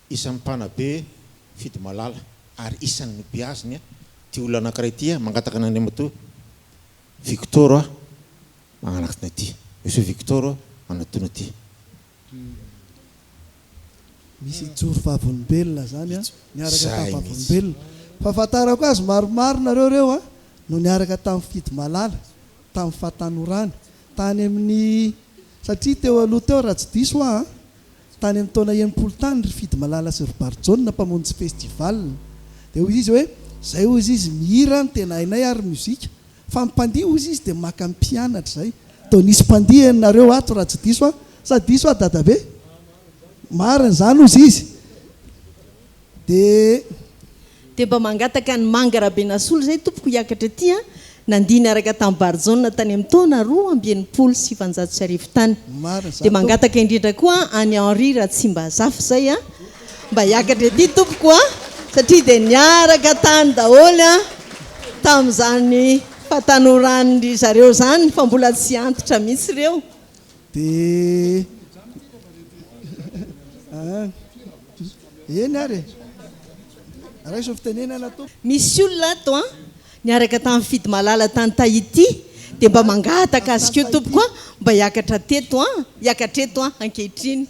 Isan'ny mpanabe fidy malala ary isan'ny biaziny ty olona anankiray ty mangataka anany mato Victor magnanakina ty Monsieur Victor manatona ty misy joro vavolombelona zany niaraka tamin'ny vavolombelona fahafantarako azy maromaro nareo reo no niaraka tamin'ny fidy malala tamin'ny fahatanorana tany amin'ny satria teo aloha teo raha tsy diso tany amin'ny taona 90 tany ry fidy malala sy ry Barjona mpamonjy festival dia hoy izy hoe zay hoy izy mihira ny tena hainay ary muzika fa mpandihy hoy izy dia maka mpianatra zay tao nisy mpandihy nareo ato raha tsy diso sa diso dadabe marina zany hozy izy dia mba mangataka ny Mangarabena-Solo zay tompoko hiakatra ty nandiny araka tamin'ny Barjona tany amin'ny taona 2017 tany dia mangataka indrindra koa any Henri Ratsimbazafy zay mba hiakatra ty tompoko satria dia niaraka tany daholo tamin'izany fahatanorany zareo zany fa mbola tsy antitra mihitsy ireo dia eny ary raha iso fitenenana to misy olona ato niaraka tamin'ny fidy malala tany Tahiti dia mba mangataka azy keo tompoko mba hiakatra teto hiakatra eto ankehitriny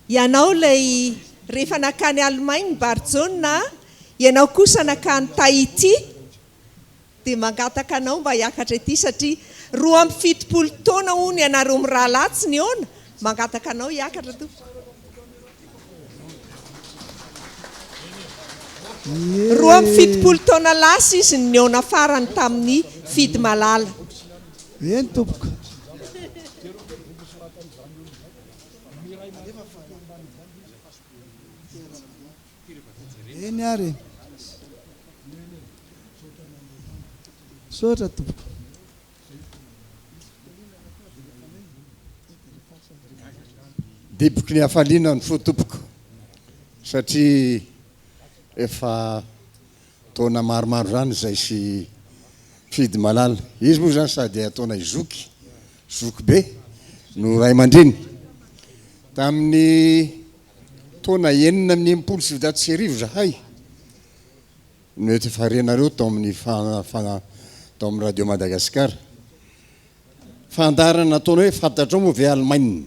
ianao lay rehefa nakany Allemagne Barjona ianao kosa nakany Tahiti dia mangataka anao mba hiakatra ety satria 27 taona hony ianareo mirahalatsy ny ona mangataka anao hiakatra to 27 taona lasa izy ny ona farany tamin'ny fidy malala eny tompoko eny ary sotra tompoko diboky ny hafaliana ny fo tompoko satria efa taona maromaro zany zay sy fidy malala izy moa zany sady ataona zoky be no ray aman-dreny tamin'ny taona 1990 zahay no eto faharenareo tao amin'ny tao amin'ny radio Madagasikara fandarana nataony hoe fantatrao moa ve Allemagne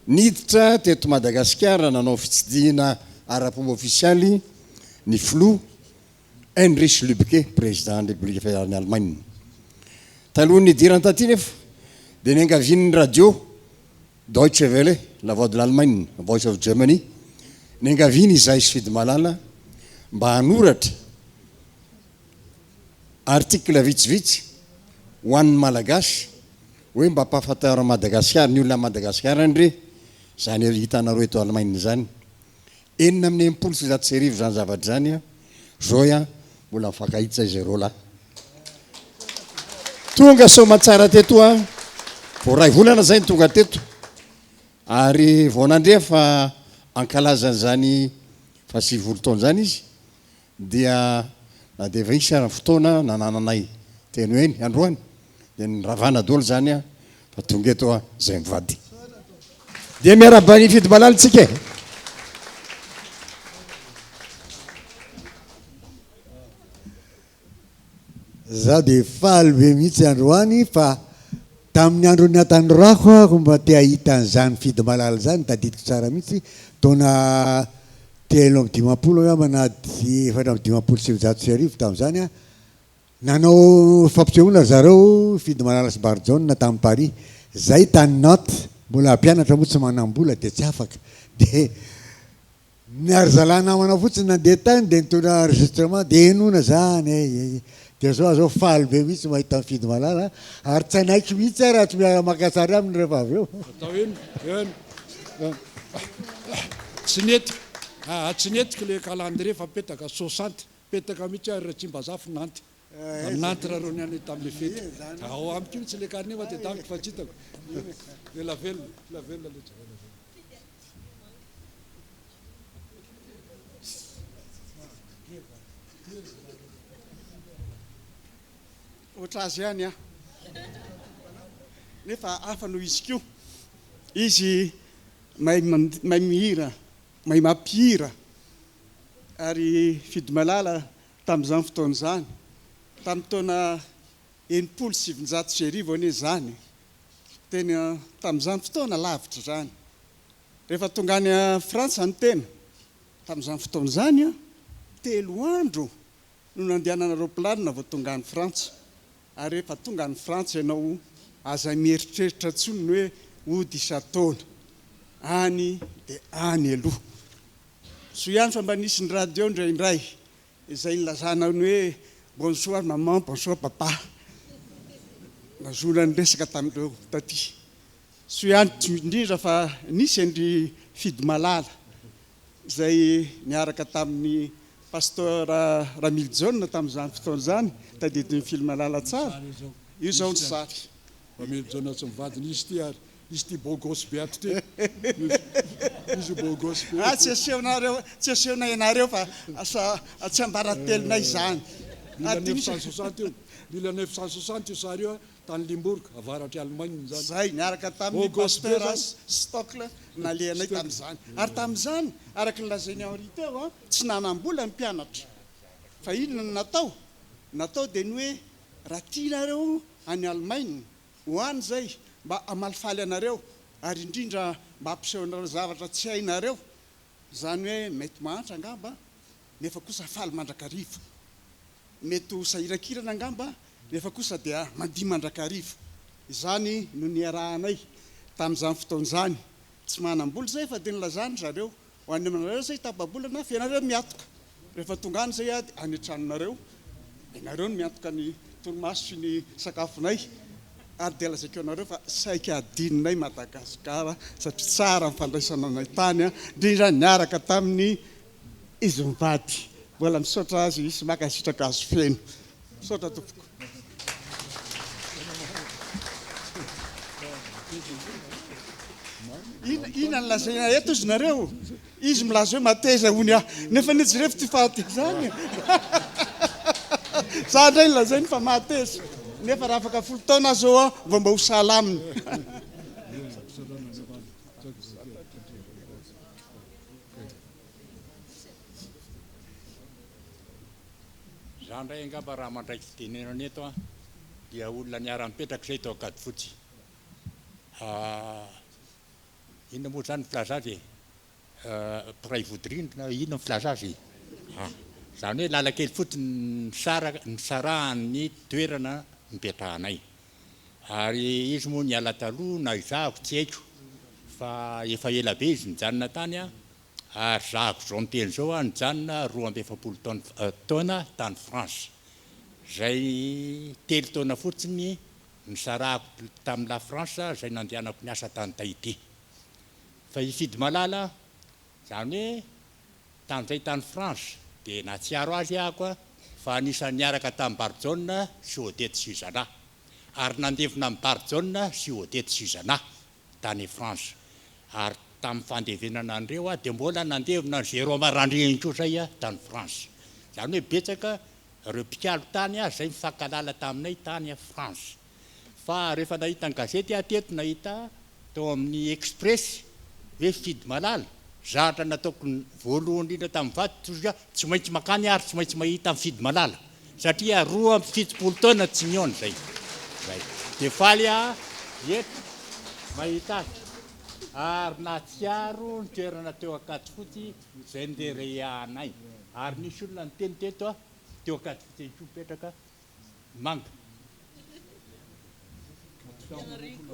niditra teto Madagasikara nanao fitsidihana ara-pomba ofisialy ny flou Heinrich Lübke président de République fédérale d'Allemagne talohan'ny idirany taty nefa dia niangavian'ny radio Deutsche Welle la voix de l'Allemagne Voice of Germany niangaviany izay sy fidy malala mba hanoratra article vitsivitsy ho an'ny malagasy hoe mba hampahafantarana Madagasikara ny olona Madagasikara ndre zany hitanareo eto Allemagne zany 90 zany zavatra zany zao mbola mifankahitsa izy reo lahy tonga soma tsara teto vo ray volana zay ny tonga teto ary vao nandrea fa ankalazany zany fa 7 taona zany izy dia na dia va isy fotoana nanananay teny eny androany dia niravana dolo zany fa tonga eto zay mivady dia miarabany fidy malala tsika za dia faly be mihitsy androany fa tamin'ny andro ny atanyrako mba te ahitan'izany fidy malala zany tadidiko tsara mihitsy taona 350 manady 750 tamin'izany nanao fampisehoana zareo fidy malala sy Barjona tamin'ny Paris zay tany note mbola mpianatra moa tsy manam-bola dia tsy afaka dia niary zalana manao fotsiny nandeha tany dia nitona enregistrement dia enona zany dia zao faly be mihitsy mahita ny fidy malala ary tsy anaiky mihitsy raha tsy makatsary aminy rehefa avy eo atao eny tsy netika le calendrier fa petaka 60 petaka mihitsy ary Ratsimbazafy nanty nanty raha reo niany tamin'le fety ao amiko io tsy le karnefa dia daviko fa tsy hitako ela velona ohatry azy ihany nefa hafa no izy kio izy mahay mihira mahay mampihira ary fidy malala tamin'izany fotoana izany tamin'ny taona 770 ane zany tena tamin'izany fotoana lavitra zany rehefa tonga any Frantsa ny tena tamin'izany fotoana izany a 3 andro no nandehanana roplanina vao tonga any Frantsa ary rehefa tonga any Frantsa ianao aza mieritreritra ntsony ny hoe ody isa-taona any dia any aloha so ihany fa mba nisy ny radio indraindray izay nilazana ny hoe bonsoir maman bonsoir papa nazona ny resaka tamin'ireo taty so ihany indrindra fa nisy andry fidy malala izay niaraka tamin'ny pasteur Ramiljon tamin'izany fotoana izany tadidiny fidy malala tsara io zao ny sary Ramiljon tsy mivadiny izy ty ary izy ty bogosy be ato ty izy bogosy be tsy asehona ianareo fa tsy ambaratelonay zany 1960 io 1960 io sary io tany Limbourg avaratry Allemagne zany zay niaraka tamin'ny pasteur Stockle nalehanay tamin'izany ary tamin'izany araka ny lazainy Henri teo tsy nanam-bola ny mpianatra fa inona no natao dia ny hoe raha tianareo any Allemagne hoany zay mba amalifaly anareo ary indrindra mba ampisehoanareo zavatra tsy hainareo zany hoe mety mahantra angamba nefa kosa faly mandrakarivo mety ho sahirakirana angamba nefa kosa dia mandihy mandrakarivo izany no niarahanay tamin'izany fotoana izany tsy manam-bola zay fa dia nilazany zareo ho any aminareo zay tapabolana fianareo miatoka rehefa tonga any zay a dia any an-tranonareo ianareo no miatoka ny torimaso sy ny sakafonay ary dia lazaiko anareo fa saika adininay Madagasikara satria tsara mifandraisana anay tany indrindra niaraka tamin'ny izy mivady mbola misaotra azy sy makasitraka azo feno misaotra tompoko ina ny lazaina eto izy nareo izy milaza hoe mateza hony nefa ny jerefo ty fahateza zany za ndray ny lazainy fa mateza nefa raha afaka 10 taona zao vao mba ho salaminy za ndray angamba raha mandraiky fitenenana eto dia olona niara-mipetraka zay tao akady fotsy inona moa zany filaza azy pray vodrindrina inona filaza azy zany hoe lalakely fotsiny ny sarahany toerana mipetrahanay ary izy moa niala taloha na izahako tsy haiko fa efa ela be izy nijanona tany ary zahako zao miteny zao nijanona 12 taona tany France zay 3 taona fotsiny nisarahako tamin'ny la France zay nandehanako niasa tany Tahiti fa ifidy malala zany hoe tamin'izay tany France dia natsiaro azy ahako fa anisany niaraka tamin'ny Barjona sy Odette Suzana ary nandevina amin'ny Barjona sy Odette Suzana tany France ary tamin'ny fandevenana andreo dia mbola nandevina ny Jérôme Randriany koa zay tany France zany hoe betsaka ireo mpikalo tany zay mifankalala taminay tany France fa rehefa nahita ny gazety ateto nahita tao amin'ny Express hoe fidy malala zatra nataoko voalohany indrindra tamin'ny vady tsy maintsy makany ary tsy maintsy mahita amin'ny fidy malala satria 7 taona tsy niona zay dia faly eto mahita azy ary natsiaro ny toerana teo akady fotsy zay nderehanay ary nisy olona niteny teto teo akady fotsy ko petraka manga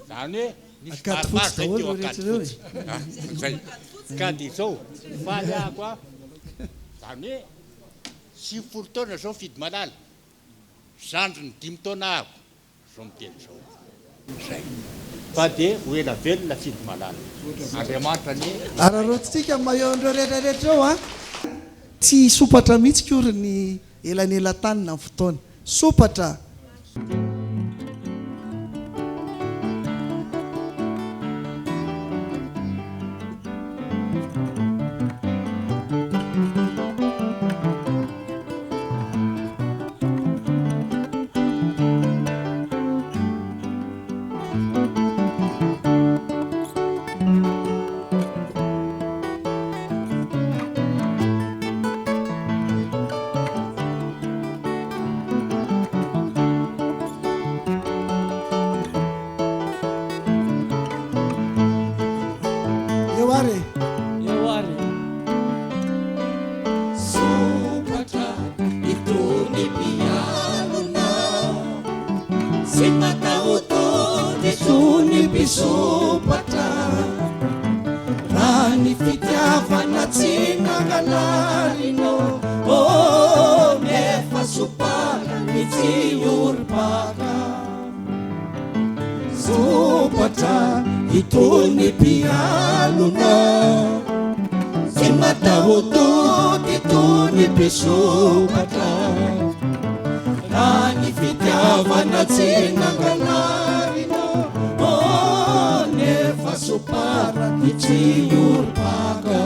zany hoe nisy maromaro zay teo akady fotsy zay kady izao faly ahako zany hoe 7 taona zao fidy malala zandry ny 5 taona ahako zao miteny zao zay fa dia ho ela velona fidy malala Andriamanitra ny ararotsika maheon'ireo rehetrarehetra eo tsy sopatra mihitsy kory ny elanela tanina amin'ny fotoana sopatra eo ary sokatra itony pialona sy mataotody sony mpisopatra raha ny fitiavana tsy nangalarino nefa sopara ny tsy orbaka sopatra itony pialona sy mataotody itony mpisopatra raha ny fitiavana tsy nangalarino nefa sopara ny tsy orbaka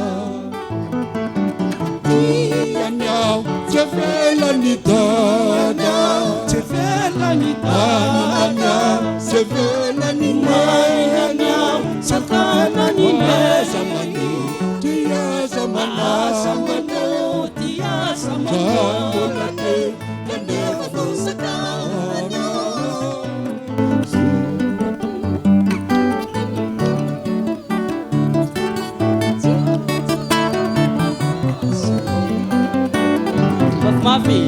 tianyao tsy velany dana tsy velany anyanyao tsy velany mainanyao sakanany zamani tiaza asa manao tiasa manolate kanefa dosakana mafy